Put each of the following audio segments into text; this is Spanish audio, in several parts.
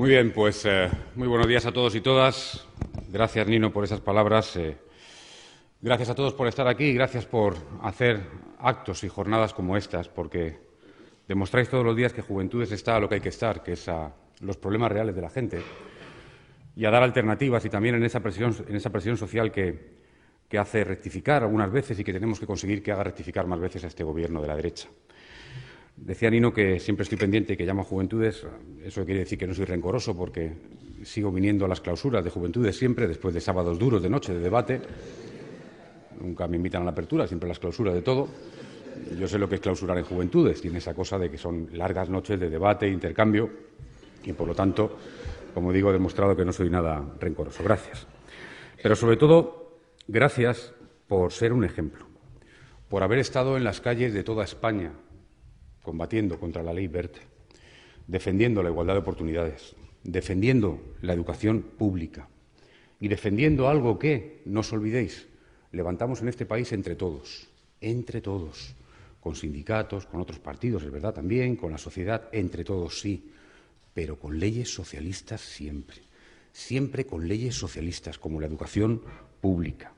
Muy bien, pues muy buenos días a todos y todas. Gracias, Nino, por esas palabras. Gracias a todos por estar aquí y gracias por hacer actos y jornadas como estas, porque demostráis todos los días que Juventudes está a lo que hay que estar, que es a los problemas reales de la gente y a dar alternativas, y también en esa presión social que hace rectificar algunas veces y que tenemos que conseguir que haga rectificar más veces a este Gobierno de la derecha. Decía Nino que siempre estoy pendiente y que llamo a Juventudes. Eso quiere decir que no soy rencoroso, porque sigo viniendo a las clausuras de Juventudes siempre, después de sábados duros de noche, de debate. Nunca me invitan a la apertura, siempre a las clausuras de todo. Yo sé lo que es clausurar en Juventudes. Tiene esa cosa de que son largas noches de debate, intercambio, y por lo tanto, como digo, he demostrado que no soy nada rencoroso. Gracias. Pero sobre todo, gracias por ser un ejemplo, por haber estado en las calles de toda España combatiendo contra la ley Wert, defendiendo la igualdad de oportunidades, defendiendo la educación pública y defendiendo algo que, no os olvidéis, levantamos en este país entre todos, con sindicatos, con otros partidos, es verdad, también, con la sociedad, entre todos, sí, pero con leyes socialistas siempre con leyes socialistas, como la educación pública.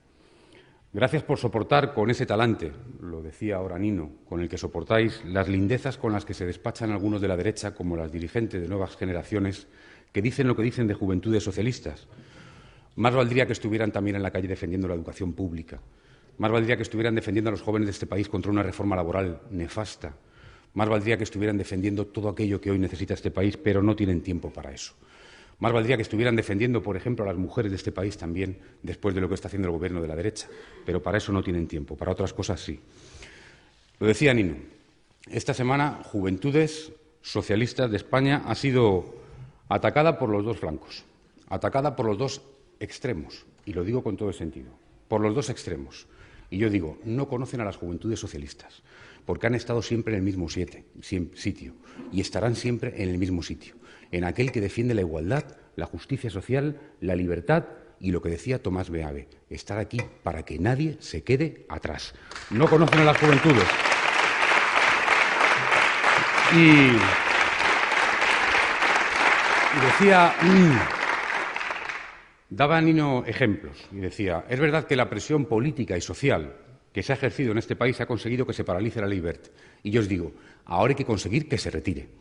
Gracias por soportar con ese talante, lo decía ahora Nino, con el que soportáis las lindezas con las que se despachan algunos de la derecha, como las dirigentes de nuevas generaciones, que dicen lo que dicen de Juventudes socialistas. Más valdría que estuvieran también en la calle defendiendo la educación pública. Más valdría que estuvieran defendiendo a los jóvenes de este país contra una reforma laboral nefasta. Más valdría que estuvieran defendiendo todo aquello que hoy necesita este país, pero no tienen tiempo para eso. Más valdría que estuvieran defendiendo, por ejemplo, a las mujeres de este país también, después de lo que está haciendo el Gobierno de la derecha. Pero para eso no tienen tiempo, para otras cosas sí. Lo decía Nino, esta semana Juventudes Socialistas de España ha sido atacada por los dos flancos, atacada por los dos extremos, y lo digo con todo el sentido, por los dos extremos. Y yo digo, no conocen a las Juventudes Socialistas, porque han estado siempre en el mismo sitio y estarán siempre en el mismo sitio, en aquel que defiende la igualdad, la justicia social, la libertad y lo que decía Tomás Beave, estar aquí para que nadie se quede atrás. No conocen a las Juventudes. Y decía, daba Nino ejemplos y decía, es verdad que la presión política y social que se ha ejercido en este país ha conseguido que se paralice la ley Wert. Y yo os digo, ahora hay que conseguir que se retire.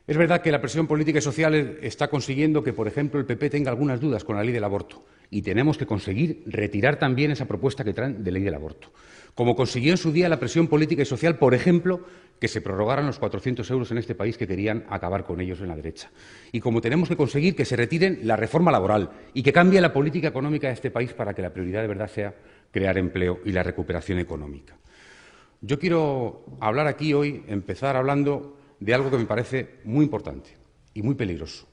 Es verdad que la presión política y social está consiguiendo que, por ejemplo, el PP tenga algunas dudas con la ley del aborto, y tenemos que conseguir retirar también esa propuesta que traen de ley del aborto. Como consiguió en su día la presión política y social, por ejemplo, que se prorrogaran los 400 euros en este país, que querían acabar con ellos en la derecha. Y como tenemos que conseguir que se retiren la reforma laboral y que cambie la política económica de este país para que la prioridad de verdad sea crear empleo y la recuperación económica. Yo quiero hablar aquí hoy, empezar hablando de algo que me parece muy importante y muy peligroso,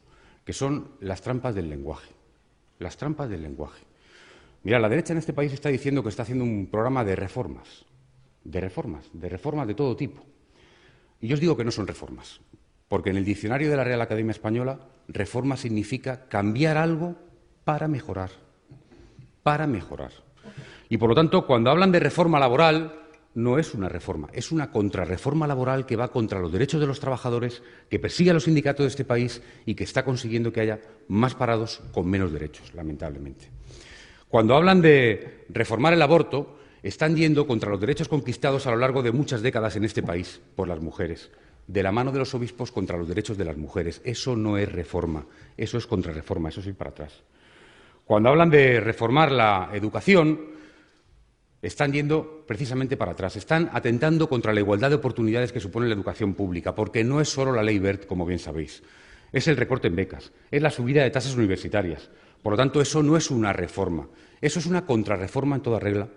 que son las trampas del lenguaje. Las trampas del lenguaje. Mira, la derecha en este país está diciendo que está haciendo un programa de reformas de todo tipo. Y yo os digo que no son reformas, porque en el diccionario de la Real Academia Española, reforma significa cambiar algo para mejorar. Y, por lo tanto, cuando hablan de reforma laboral, no es una reforma, es una contrarreforma laboral que va contra los derechos de los trabajadores, que persigue a los sindicatos de este país y que está consiguiendo que haya más parados con menos derechos, lamentablemente. Cuando hablan de reformar el aborto, están yendo contra los derechos conquistados a lo largo de muchas décadas en este país por las mujeres, de la mano de los obispos contra los derechos de las mujeres. Eso no es reforma, eso es contrarreforma, eso es ir para atrás. Cuando hablan de reformar la educación, están yendo precisamente para atrás, están atentando contra la igualdad de oportunidades que supone la educación pública, porque no es solo la ley Wert, como bien sabéis, es el recorte en becas, es la subida de tasas universitarias. Por lo tanto, eso no es una reforma, eso es una contrarreforma en toda regla,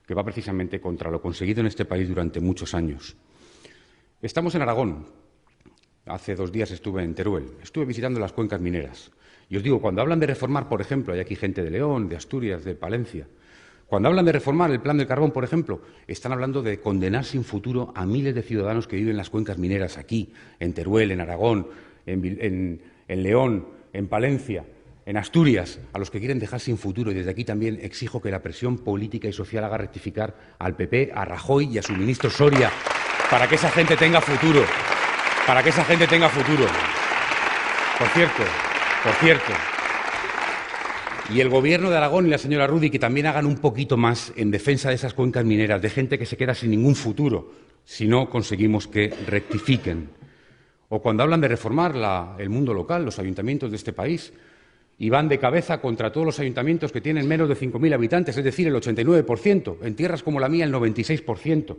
que va precisamente contra lo conseguido en este país durante muchos años. Estamos en Aragón. Hace 2 días estuve en Teruel, estuve visitando las cuencas mineras. Y os digo, cuando hablan de reformar, por ejemplo, hay aquí gente de León, de Asturias, de Palencia. Cuando hablan de reformar el plan del carbón, por ejemplo, están hablando de condenar sin futuro a miles de ciudadanos que viven en las cuencas mineras aquí, en Teruel, en Aragón, en León, en Palencia, en Asturias, a los que quieren dejar sin futuro. Y desde aquí también exijo que la presión política y social haga rectificar al PP, a Rajoy y a su ministro Soria, para que esa gente tenga futuro. Por cierto, Por cierto, y el Gobierno de Aragón y la señora Rudi que también hagan un poquito más en defensa de esas cuencas mineras, de gente que se queda sin ningún futuro si no conseguimos que rectifiquen. O cuando hablan de reformar el mundo local, los ayuntamientos de este país, y van de cabeza contra todos los ayuntamientos que tienen menos de 5.000 habitantes, es decir, el 89%, en tierras como la mía el 96%.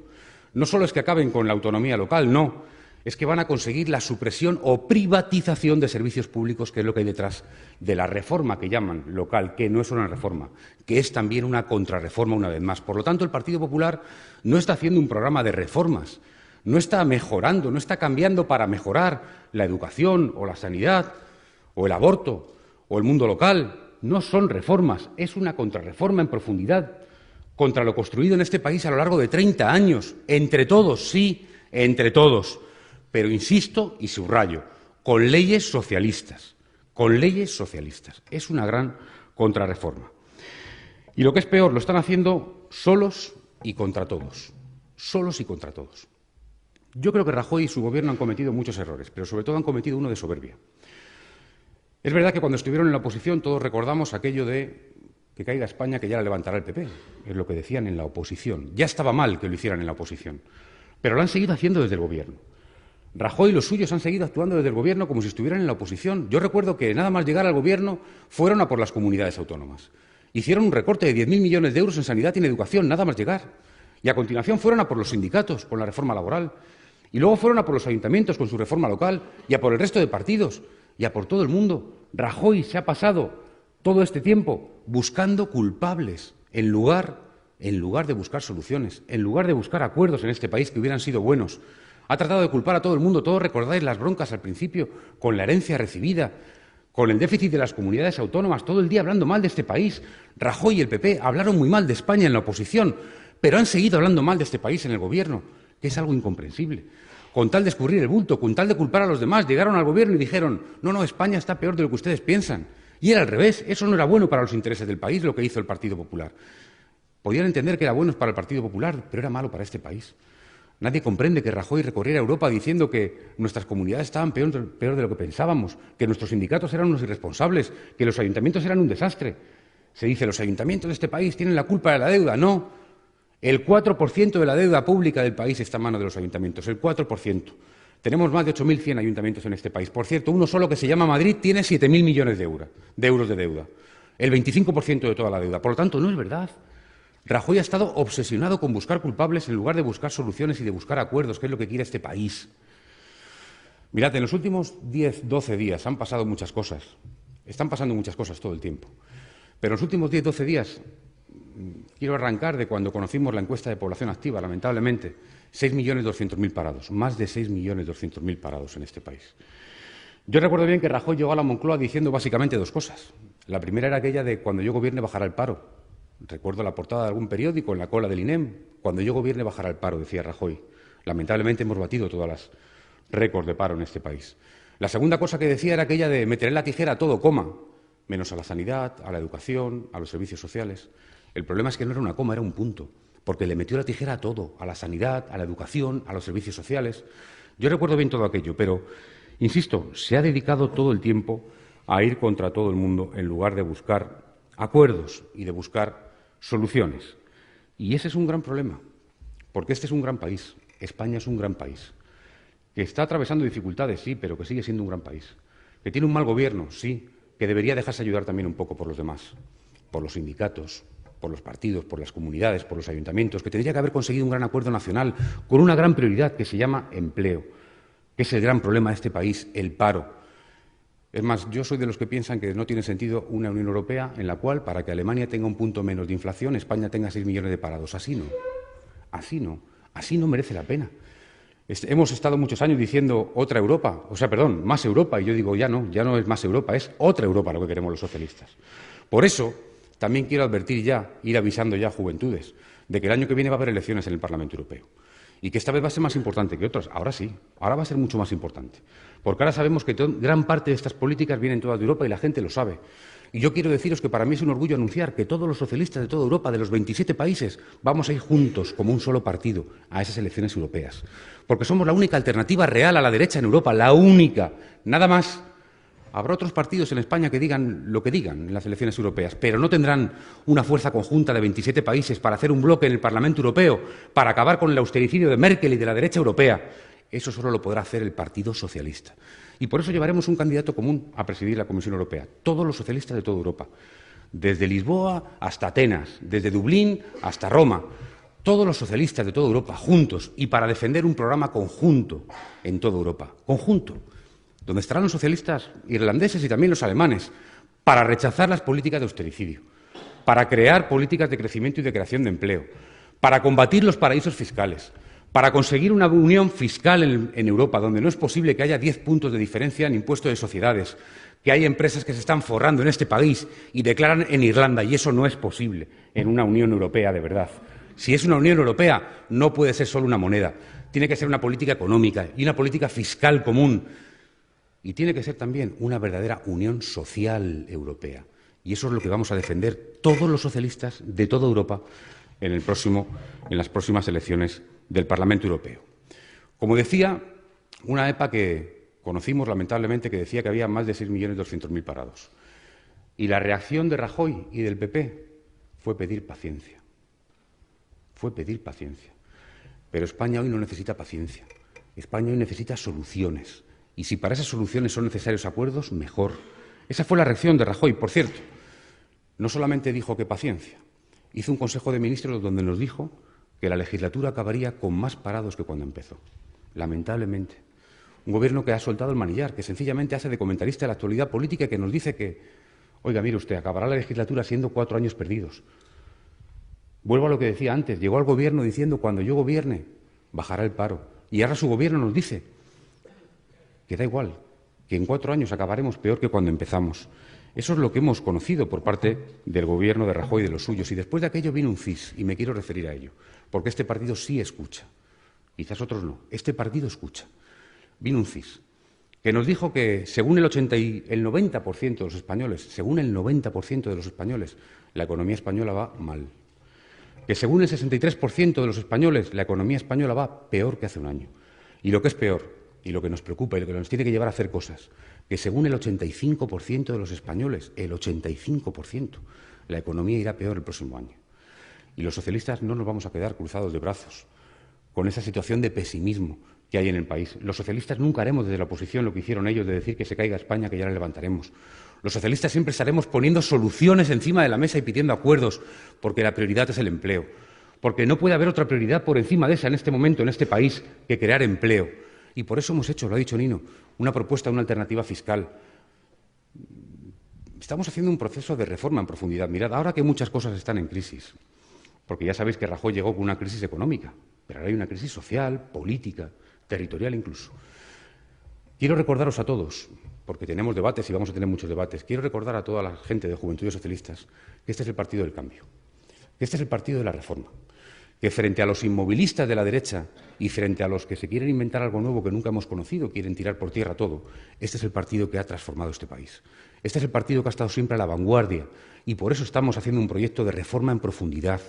No solo es que acaben con la autonomía local, no, es que van a conseguir la supresión o privatización de servicios públicos, que es lo que hay detrás de la reforma que llaman local, que no es una reforma, que es también una contrarreforma una vez más. Por lo tanto, el Partido Popular no está haciendo un programa de reformas, no está mejorando, no está cambiando para mejorar la educación o la sanidad o el aborto o el mundo local. No son reformas, es una contrarreforma en profundidad contra lo construido en este país a lo largo de 30 años, entre todos, sí, entre todos. Pero insisto y subrayo, con leyes socialistas, con leyes socialistas. Es una gran contrarreforma. Y lo que es peor, lo están haciendo solos y contra todos. Solos y contra todos. Yo creo que Rajoy y su Gobierno han cometido muchos errores, pero sobre todo han cometido uno de soberbia. Es verdad que cuando estuvieron en la oposición todos recordamos aquello de que caiga España, que ya la levantará el PP. Es lo que decían en la oposición. Ya estaba mal que lo hicieran en la oposición, pero lo han seguido haciendo desde el Gobierno. Rajoy y los suyos han seguido actuando desde el Gobierno como si estuvieran en la oposición. Yo recuerdo que nada más llegar al Gobierno fueron a por las comunidades autónomas. Hicieron un recorte de 10.000 millones de euros en sanidad y en educación, nada más llegar. Y a continuación fueron a por los sindicatos con la reforma laboral. Y luego fueron a por los ayuntamientos con su reforma local y a por el resto de partidos y a por todo el mundo. Rajoy se ha pasado todo este tiempo buscando culpables en lugar de buscar soluciones, en lugar de buscar acuerdos en este país que hubieran sido buenos. Ha tratado de culpar a todo el mundo. Todos recordáis las broncas al principio con la herencia recibida, con el déficit de las comunidades autónomas, todo el día hablando mal de este país. Rajoy y el PP hablaron muy mal de España en la oposición, pero han seguido hablando mal de este país en el Gobierno, que es algo incomprensible. Con tal de escurrir el bulto, con tal de culpar a los demás, llegaron al Gobierno y dijeron no, España está peor de lo que ustedes piensan. Y era al revés, eso no era bueno para los intereses del país lo que hizo el Partido Popular. Podían entender que era bueno para el Partido Popular, pero era malo para este país. Nadie comprende que Rajoy recorriera Europa diciendo que nuestras comunidades estaban peor de lo que pensábamos, que nuestros sindicatos eran unos irresponsables, que los ayuntamientos eran un desastre. Se dice, los ayuntamientos de este país tienen la culpa de la deuda. No, el 4% de la deuda pública del país está en manos de los ayuntamientos, el 4%. Tenemos más de 8.100 ayuntamientos en este país. Por cierto, uno solo que se llama Madrid tiene 7.000 millones de euros de deuda, el 25% de toda la deuda. Por lo tanto, no es verdad. Rajoy ha estado obsesionado con buscar culpables en lugar de buscar soluciones y de buscar acuerdos, que es lo que quiere este país. Mirad, en los últimos 10, 12 días han pasado muchas cosas. Están pasando muchas cosas todo el tiempo. Pero en los últimos 10, 12 días, quiero arrancar de cuando conocimos la encuesta de población activa, lamentablemente, 6.200.000 parados, más de 6.200.000 parados en este país. Yo recuerdo bien que Rajoy llegó a la Moncloa diciendo básicamente dos cosas. La primera era aquella de cuando yo gobierne bajará el paro. Recuerdo la portada de algún periódico en la cola del INEM. Cuando yo gobierne bajará el paro, decía Rajoy. Lamentablemente hemos batido todas las récords de paro en este país. La segunda cosa que decía era aquella de meteré la tijera a todo, coma, menos a la sanidad, a la educación, a los servicios sociales. El problema es que no era una coma, era un punto, porque le metió la tijera a todo, a la sanidad, a la educación, a los servicios sociales. Yo recuerdo bien todo aquello, pero, insisto, se ha dedicado todo el tiempo a ir contra todo el mundo en lugar de buscar acuerdos y de buscar soluciones. Y ese es un gran problema, porque este es un gran país, España es un gran país, que está atravesando dificultades, sí, pero que sigue siendo un gran país, que tiene un mal gobierno, sí, que debería dejarse ayudar también un poco por los demás, por los sindicatos, por los partidos, por las comunidades, por los ayuntamientos, que tendría que haber conseguido un gran acuerdo nacional con una gran prioridad que se llama empleo, que es el gran problema de este país, el paro. Es más, yo soy de los que piensan que no tiene sentido una Unión Europea en la cual, para que Alemania tenga un punto menos de inflación, España tenga 6 millones de parados. Así no merece la pena. Hemos estado muchos años diciendo otra Europa, más Europa, y yo digo ya no es más Europa, es otra Europa lo que queremos los socialistas. Por eso, también quiero advertir ya, ir avisando ya a juventudes, de que el año que viene va a haber elecciones en el Parlamento Europeo. Y que esta vez va a ser más importante que otras. Ahora sí, ahora va a ser mucho más importante. Porque ahora sabemos que gran parte de estas políticas vienen todas de Europa y la gente lo sabe. Y yo quiero deciros que para mí es un orgullo anunciar que todos los socialistas de toda Europa, de los 27 países, vamos a ir juntos, como un solo partido, a esas elecciones europeas. Porque somos la única alternativa real a la derecha en Europa, la única, nada más. Habrá otros partidos en España que digan lo que digan en las elecciones europeas, pero no tendrán una fuerza conjunta de 27 países para hacer un bloque en el Parlamento Europeo, para acabar con el austericidio de Merkel y de la derecha europea. Eso solo lo podrá hacer el Partido Socialista. Y por eso llevaremos un candidato común a presidir la Comisión Europea. Todos los socialistas de toda Europa. Desde Lisboa hasta Atenas, desde Dublín hasta Roma. Todos los socialistas de toda Europa, juntos, y para defender un programa conjunto en toda Europa. Conjunto. Donde estarán los socialistas irlandeses y también los alemanes, para rechazar las políticas de austericidio, para crear políticas de crecimiento y de creación de empleo, para combatir los paraísos fiscales, para conseguir una unión fiscal en Europa, donde no es posible que haya 10 puntos de diferencia en impuesto de sociedades, que hay empresas que se están forrando en este país y declaran en Irlanda, y eso no es posible en una Unión Europea de verdad. Si es una Unión Europea, no puede ser solo una moneda, tiene que ser una política económica y una política fiscal común. Y tiene que ser también una verdadera unión social europea. Y eso es lo que vamos a defender todos los socialistas de toda Europa en las próximas elecciones del Parlamento Europeo. Como decía, una EPA que conocimos lamentablemente que decía que había más de 6.200.000 parados. Y la reacción de Rajoy y del PP fue pedir paciencia. Fue pedir paciencia. Pero España hoy no necesita paciencia. España hoy necesita soluciones. Y si para esas soluciones son necesarios acuerdos, mejor. Esa fue la reacción de Rajoy. Por cierto, no solamente dijo que paciencia, hizo un Consejo de Ministros donde nos dijo que la legislatura acabaría con más parados que cuando empezó. Lamentablemente. Un gobierno que ha soltado el manillar, que sencillamente hace de comentarista de la actualidad política y que nos dice que, oiga, mire usted, acabará la legislatura siendo 4 años perdidos. Vuelvo a lo que decía antes, llegó al gobierno diciendo cuando yo gobierne bajará el paro. Y ahora su gobierno nos dice que da igual, que en 4 años acabaremos peor que cuando empezamos. Eso es lo que hemos conocido por parte del Gobierno de Rajoy y de los suyos. Y después de aquello vino un CIS, y me quiero referir a ello, porque este partido sí escucha. Quizás otros no. Este partido escucha. Vino un CIS, que nos dijo que según el 90% de los españoles, la economía española va mal. Que según el 63% de los españoles, la economía española va peor que hace un año. Y lo que es peor, y lo que nos preocupa y lo que nos tiene que llevar a hacer cosas, que según el 85% de los españoles, el 85%, la economía irá peor el próximo año. Y los socialistas no nos vamos a quedar cruzados de brazos con esa situación de pesimismo que hay en el país. Los socialistas nunca haremos desde la oposición lo que hicieron ellos de decir que se caiga España, que ya la levantaremos. Los socialistas siempre estaremos poniendo soluciones encima de la mesa y pidiendo acuerdos, porque la prioridad es el empleo. Porque no puede haber otra prioridad por encima de esa en este momento, en este país, que crear empleo. Y por eso hemos hecho, lo ha dicho Nino, una propuesta, una alternativa fiscal. Estamos haciendo un proceso de reforma en profundidad. Mirad, ahora que muchas cosas están en crisis, porque ya sabéis que Rajoy llegó con una crisis económica, pero ahora hay una crisis social, política, territorial incluso. Quiero recordaros a todos, porque tenemos debates y vamos a tener muchos debates, quiero recordar a toda la gente de Juventudes Socialistas que este es el partido del cambio, que este es el partido de la reforma, que frente a los inmovilistas de la derecha y frente a los que se quieren inventar algo nuevo que nunca hemos conocido, quieren tirar por tierra todo, este es el partido que ha transformado este país. Este es el partido que ha estado siempre a la vanguardia y por eso estamos haciendo un proyecto de reforma en profundidad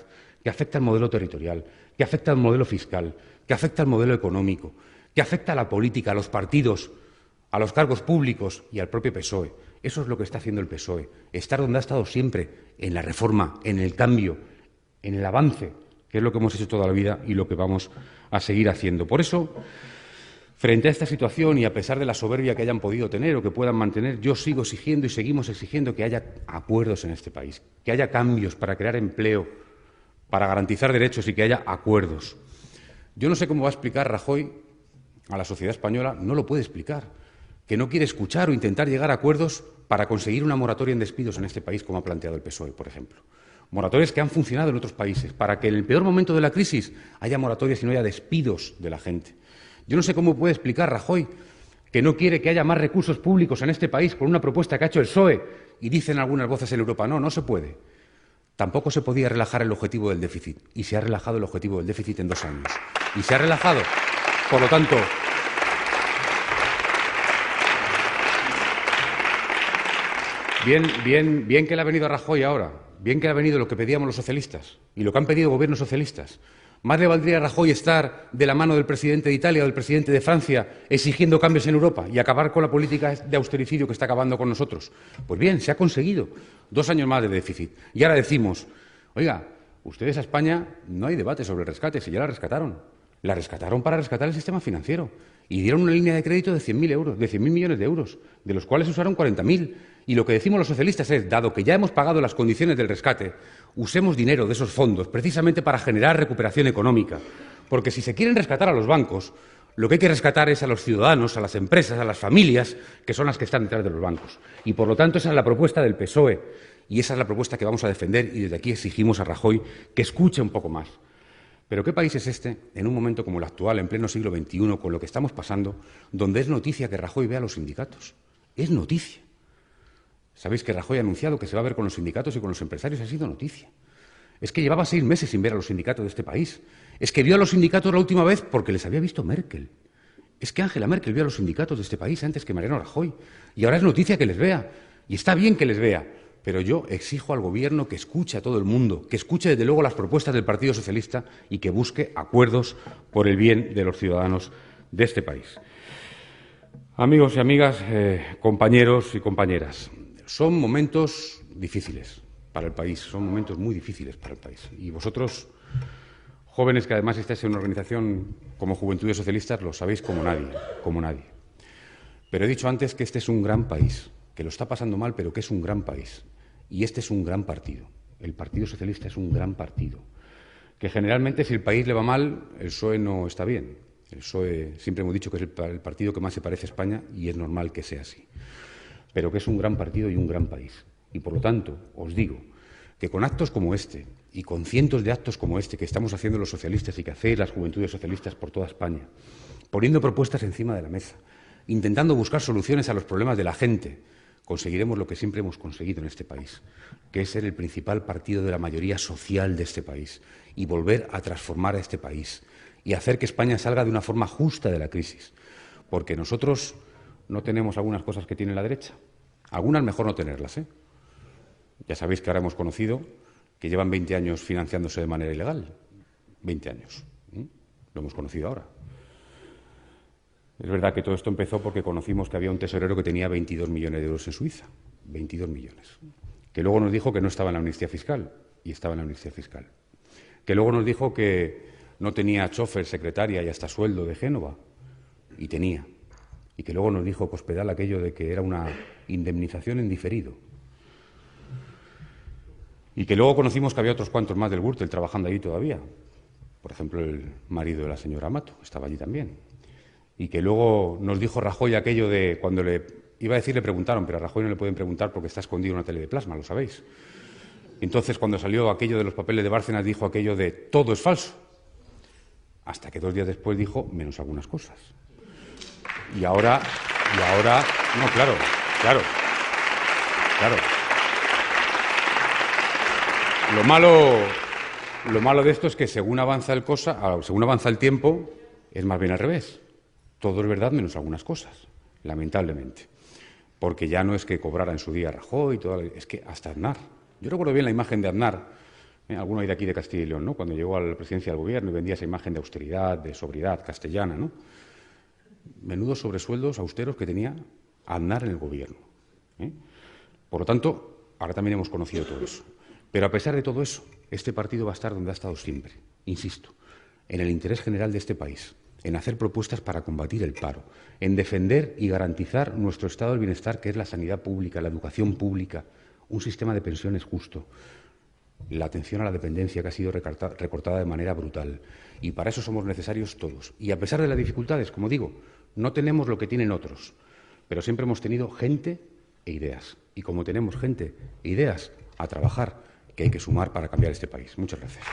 que afecta al modelo territorial, que afecta al modelo fiscal, que afecta al modelo económico, que afecta a la política, a los partidos, a los cargos públicos y al propio PSOE. Eso es lo que está haciendo el PSOE, estar donde ha estado siempre, en la reforma, en el cambio, en el avance, que es lo que hemos hecho toda la vida y lo que vamos a seguir haciendo. Por eso, frente a esta situación y a pesar de la soberbia que hayan podido tener o que puedan mantener, yo sigo exigiendo y seguimos exigiendo que haya acuerdos en este país, que haya cambios para crear empleo, para garantizar derechos y que haya acuerdos. Yo no sé cómo va a explicar Rajoy a la sociedad española, no lo puede explicar, que no quiere escuchar o intentar llegar a acuerdos para conseguir una moratoria en despidos en este país, como ha planteado el PSOE, por ejemplo. Moratorias que han funcionado en otros países, para que en el peor momento de la crisis haya moratorias y no haya despidos de la gente. Yo no sé cómo puede explicar Rajoy que no quiere que haya más recursos públicos en este país con una propuesta que ha hecho el PSOE y dicen algunas voces en Europa, no se puede. Tampoco se podía relajar el objetivo del déficit y se ha relajado el objetivo del déficit en 2 años. Y se ha relajado. Por lo tanto, bien que le ha venido a Rajoy ahora. Bien que ha venido lo que pedíamos los socialistas y lo que han pedido gobiernos socialistas. ¿Más le valdría a Rajoy estar de la mano del presidente de Italia o del presidente de Francia exigiendo cambios en Europa y acabar con la política de austericidio que está acabando con nosotros? Pues bien, se ha conseguido 2 años más de déficit. Y ahora decimos, oiga, ustedes a España no hay debate sobre el rescate, si ya la rescataron. La rescataron para rescatar el sistema financiero y dieron una línea de crédito de 100.000 euros, de 100.000 millones de euros, de los cuales usaron 40.000. Y lo que decimos los socialistas es, dado que ya hemos pagado las condiciones del rescate, usemos dinero de esos fondos precisamente para generar recuperación económica. Porque si se quieren rescatar a los bancos, lo que hay que rescatar es a los ciudadanos, a las empresas, a las familias, que son las que están detrás de los bancos. Y, por lo tanto, esa es la propuesta del PSOE y esa es la propuesta que vamos a defender y desde aquí exigimos a Rajoy que escuche un poco más. Pero ¿qué país es este, en un momento como el actual, en pleno siglo XXI, con lo que estamos pasando, donde es noticia que Rajoy vea a los sindicatos? Es noticia. Sabéis que Rajoy ha anunciado que se va a ver con los sindicatos y con los empresarios. Ha sido noticia. Es que llevaba 6 meses sin ver a los sindicatos de este país. Es que vio a los sindicatos la última vez porque les había visto Merkel. Es que Angela Merkel vio a los sindicatos de este país antes que Mariano Rajoy. Y ahora es noticia que les vea. Y está bien que les vea. Pero yo exijo al Gobierno que escuche a todo el mundo, que escuche desde luego las propuestas del Partido Socialista y que busque acuerdos por el bien de los ciudadanos de este país. Amigos y amigas, compañeros y compañeras, son momentos difíciles para el país, son momentos muy difíciles para el país. Y vosotros, jóvenes que además estáis en una organización como Juventudes Socialistas, lo sabéis como nadie, como nadie. Pero he dicho antes que este es un gran país, que lo está pasando mal, pero que es un gran país. Y este es un gran partido. El Partido Socialista es un gran partido. Que generalmente, si el país le va mal, el PSOE no está bien. El PSOE, siempre hemos dicho que es el partido que más se parece a España y es normal que sea así. Pero que es un gran partido y un gran país. Y, por lo tanto, os digo que con actos como este y con cientos de actos como este que estamos haciendo los socialistas y que hacéis las Juventudes Socialistas por toda España, poniendo propuestas encima de la mesa, intentando buscar soluciones a los problemas de la gente, conseguiremos lo que siempre hemos conseguido en este país, que es ser el principal partido de la mayoría social de este país y volver a transformar a este país y hacer que España salga de una forma justa de la crisis. Porque nosotros no tenemos algunas cosas que tiene la derecha. Algunas mejor no tenerlas, ¿eh? Ya sabéis que ahora hemos conocido que llevan 20 años financiándose de manera ilegal. 20 años. Lo hemos conocido ahora. Es verdad que todo esto empezó porque conocimos que había un tesorero que tenía 22 millones de euros en Suiza. 22 millones. Que luego nos dijo que no estaba en la amnistía fiscal. Y estaba en la amnistía fiscal. Que luego nos dijo que no tenía chofer, secretaria y hasta sueldo de Génova. Y tenía. Y que luego nos dijo Cospedal aquello de que era una indemnización en diferido. Y que luego conocimos que había otros cuantos más del Gürtel trabajando allí todavía. Por ejemplo, el marido de la señora Mato estaba allí también. Y que luego nos dijo Rajoy aquello de, cuando le iba a decir le preguntaron, pero a Rajoy no le pueden preguntar porque está escondido en una tele de plasma, lo sabéis. Entonces, cuando salió aquello de los papeles de Bárcenas, dijo aquello de todo es falso. Hasta que 2 días después dijo menos algunas cosas. Y ahora, no, claro. Lo malo de esto es que según avanza el tiempo, es más bien al revés. Todo es verdad menos algunas cosas, lamentablemente. Porque ya no es que cobrara en su día Rajoy, es que hasta Aznar. Yo recuerdo bien la imagen de Aznar, alguno hay de aquí de Castilla y León, ¿no? Cuando llegó a la presidencia del Gobierno y vendía esa imagen de austeridad, de sobriedad castellana, ¿no? Menudos sobresueldos austeros que tenía Aznar en el Gobierno. Por lo tanto, ahora también hemos conocido todo eso. Pero a pesar de todo eso, este partido va a estar donde ha estado siempre, insisto, en el interés general de este país, en hacer propuestas para combatir el paro, en defender y garantizar nuestro estado del bienestar, que es la sanidad pública, la educación pública, un sistema de pensiones justo, la atención a la dependencia que ha sido recortada de manera brutal. Y para eso somos necesarios todos. Y a pesar de las dificultades, como digo, no tenemos lo que tienen otros, pero siempre hemos tenido gente e ideas. Y como tenemos gente e ideas, a trabajar, que hay que sumar para cambiar este país. Muchas gracias.